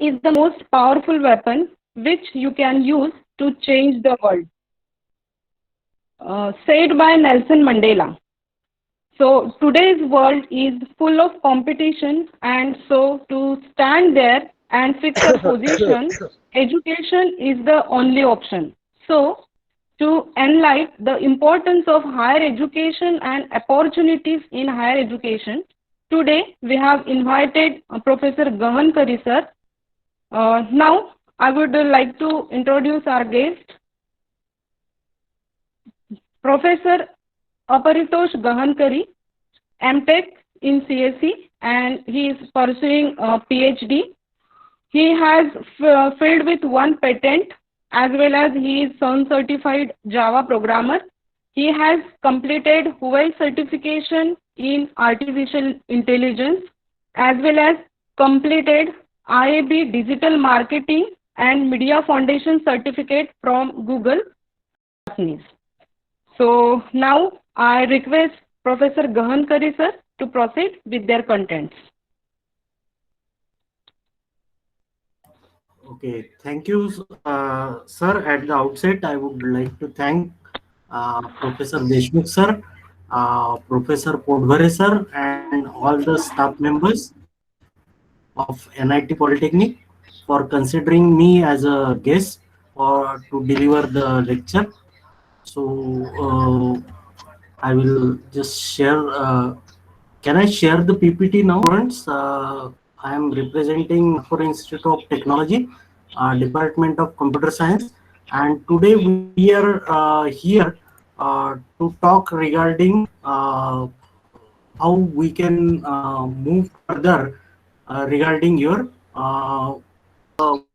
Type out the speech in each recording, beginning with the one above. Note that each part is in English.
is the most powerful weapon which you can use to change the world. Said by Nelson Mandela. So today's world is full of competition, and so to stand there and fix a position, education is the only option. So to enlighten the importance of higher education and opportunities in higher education, today we have invited Professor Gahan Kari sir. Now I would like to introduce our guest, Professor Aparitosh Gahankari, MTech in CSE, and he is pursuing a PhD. He has filled with one patent, as well as he is CERN certified Java programmer. He has completed Huawei certification in artificial intelligence, as well as completed IAB Digital Marketing and Media Foundation certificate from Google. So now I request Professor Gahan Kari sir to proceed with their contents. Okay, thank you, sir. At the outset, I would like to thank Professor Deshmukh sir, Professor Podbhare sir, and all the staff members of NIT Polytechnic for considering me as a guest or to deliver the lecture. So I will just share. Can I share the PPT now, friends? I am representing Nagpur Institute of Technology, Department of Computer Science, and today we are here to talk regarding how we can move further regarding your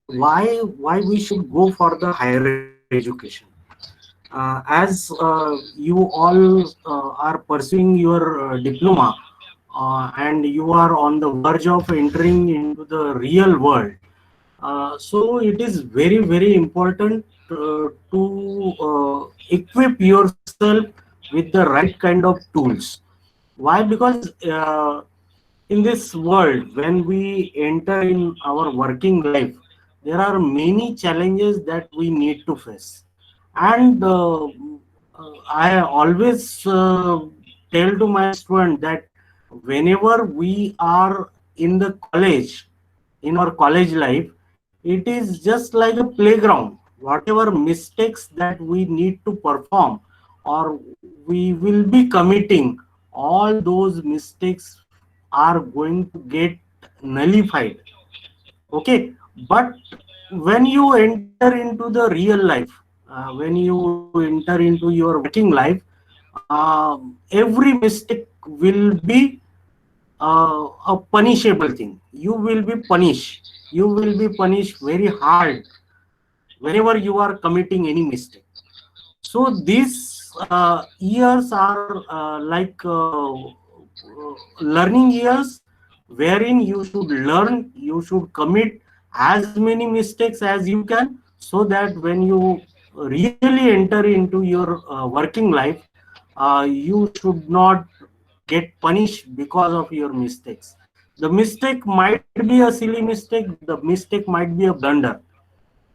why we should go for the higher education. As you all are pursuing your diploma and you are on the verge of entering into the real world, so it is very, very important to equip yourself with the right kind of tools. Why? Because in this world, when we enter in our working life, there are many challenges that we need to face. And I always tell to my student that whenever we are in the college, in our college life, it is just like a playground. Whatever mistakes that we need to perform or we will be committing, all those mistakes are going to get nullified. Okay, but when you enter into the real life, when you enter into your working life, every mistake will be a punishable thing. You will be punished. You will be punished very hard whenever you are committing any mistake. So these years are learning years, wherein you should learn, you should commit as many mistakes as you can, so that when you really enter into your working life, you should not get punished because of your mistakes. The mistake might be a silly mistake, the mistake might be a blunder.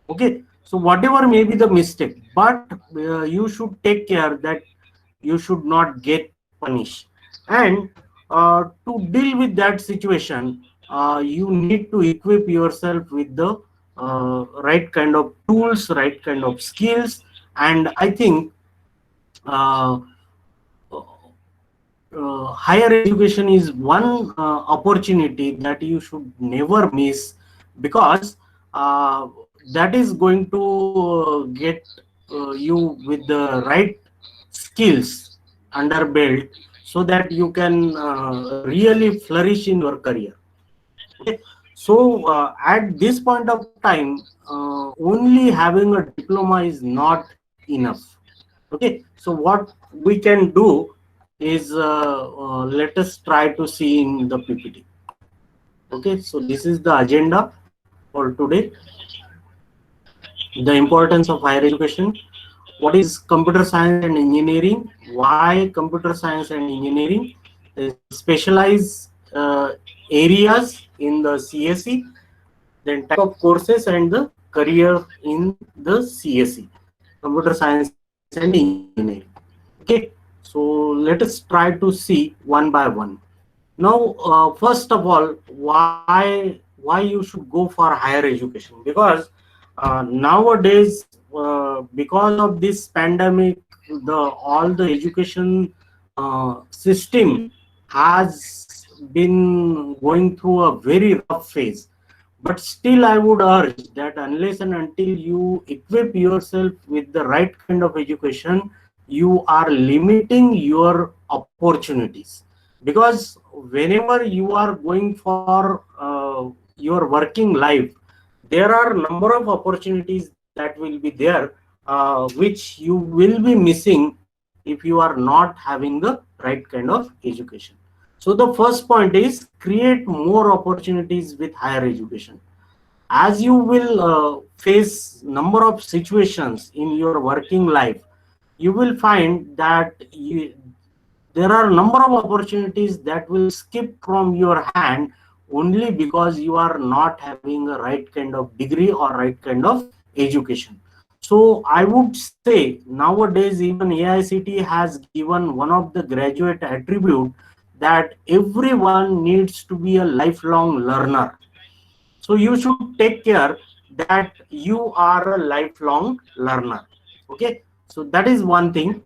Okay, so whatever may be the mistake, but you should take care that you should not get punished. And to deal with that situation, you need to equip yourself with the right kind of tools, right kind of skills. And I think uh, higher education is one opportunity that you should never miss, because uh, that is going to get you with the right skills under belt, so that you can really flourish in your career. Okay, so at this point of time, only having a diploma is not enough. Okay, so what we can do is let us try to see in the PPT. Okay, so this is the agenda for today. The importance of higher education. What is computer science and engineering? Why computer science and engineering? Specialized areas in the CSE, then type of courses and the career in the CSE, Computer Science and Engineering. Okay, so let us try to see one by one. Now, first of all, why you should go for higher education? Because nowadays, because of this pandemic, all the education system has been going through a very rough phase. But still, I would urge that unless and until you equip yourself with the right kind of education, you are limiting your opportunities. Because whenever you are going for your working life, there are number of opportunities that will be there, which you will be missing if you are not having the right kind of education. So the first point is create more opportunities with higher education. As you will face number of situations in your working life, you will find that there are a number of opportunities that will skip from your hand only because you are not having a right kind of degree or right kind of education. So I would say nowadays even AICT has given one of the graduate attribute that everyone needs to be a lifelong learner. So you should take care that you are a lifelong learner. Okay, so that is one thing.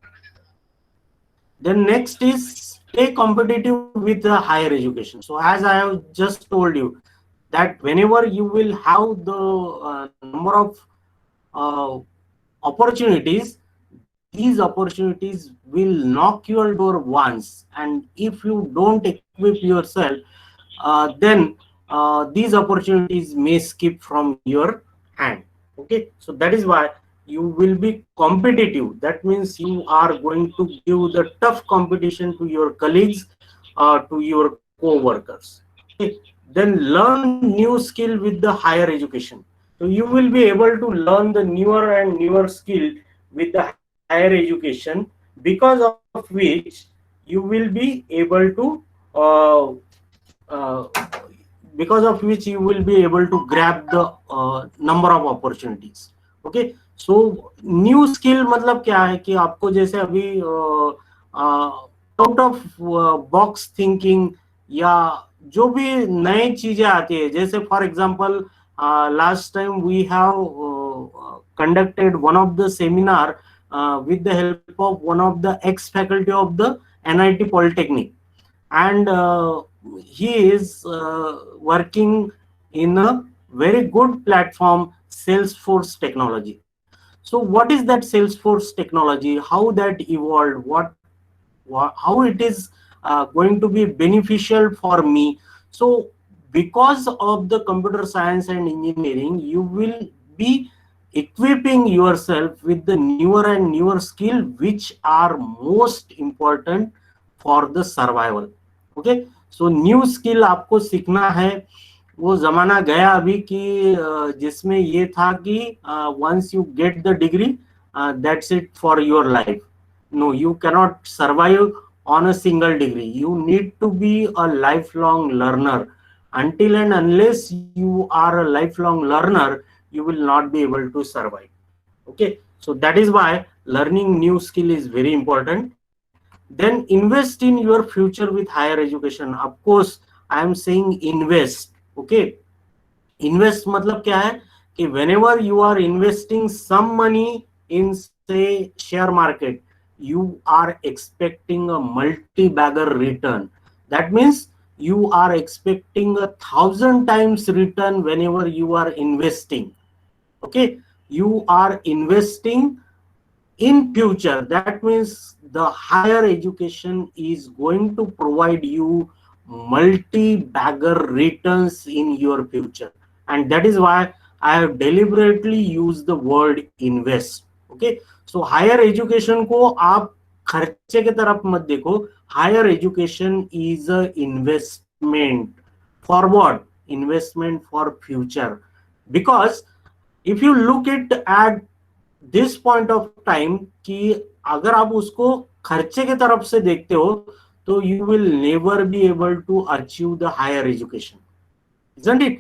Then next is stay competitive with the higher education. So as I have just told you that whenever you will have the number of uh, opportunities, these opportunities will knock your door once, and if you don't equip yourself, then these opportunities may skip from your hand. Okay, so that is why you will be competitive. That means you are going to give the tough competition to your colleagues, to your co-workers. Okay, then learn new skill with the higher education. So you will be able to learn the newer and newer skill with the higher education, because of which you will be able to uh, because of which you will be able to grab the number of opportunities. Okay, so new skill मतलब क्या है कि आपको जैसे अभी out of box thinking या जो भी नई चीजें आती है, जैसे for example last time we have conducted one of the seminar with the help of one of the ex faculty of the NIT Polytechnic, and he is working in a very good platform, Salesforce technology. So what is that Salesforce technology, how that evolved, how it is going to be beneficial for me? So because of the computer science and engineering, you will be equipping yourself with the newer and newer skill which are most important for the survival. Okay, so new skill आपको सीखना है. वो जमाना गया अभी कि जिसमें ये था कि once you get the degree, that's it for your life. No, you cannot survive on a single degree. You need to be a lifelong learner. Until and unless you are a lifelong learner, you will not be able to survive. Okay, so that is why learning new skill is very important. Then invest in your future with higher education. Of course, I am saying invest. Okay, invest मतलब क्या है कि whenever you are investing some money in say share market, you are expecting a multi-bagger return. That means you are expecting 1,000 times return whenever you are investing. Okay, you are investing in future. That means the higher education is going to provide you multi-bagger returns in your future, and that is why I have deliberately used the word invest. Okay, so higher education को आप खर्चे के तरफ मत देखो. Higher education is a investment. For what? Investment for future. Because if you look at this point of time कि अगर आप उसको खर्चे के तरफ से देखते हो, तो you will never be able to achieve the higher education, isn't it?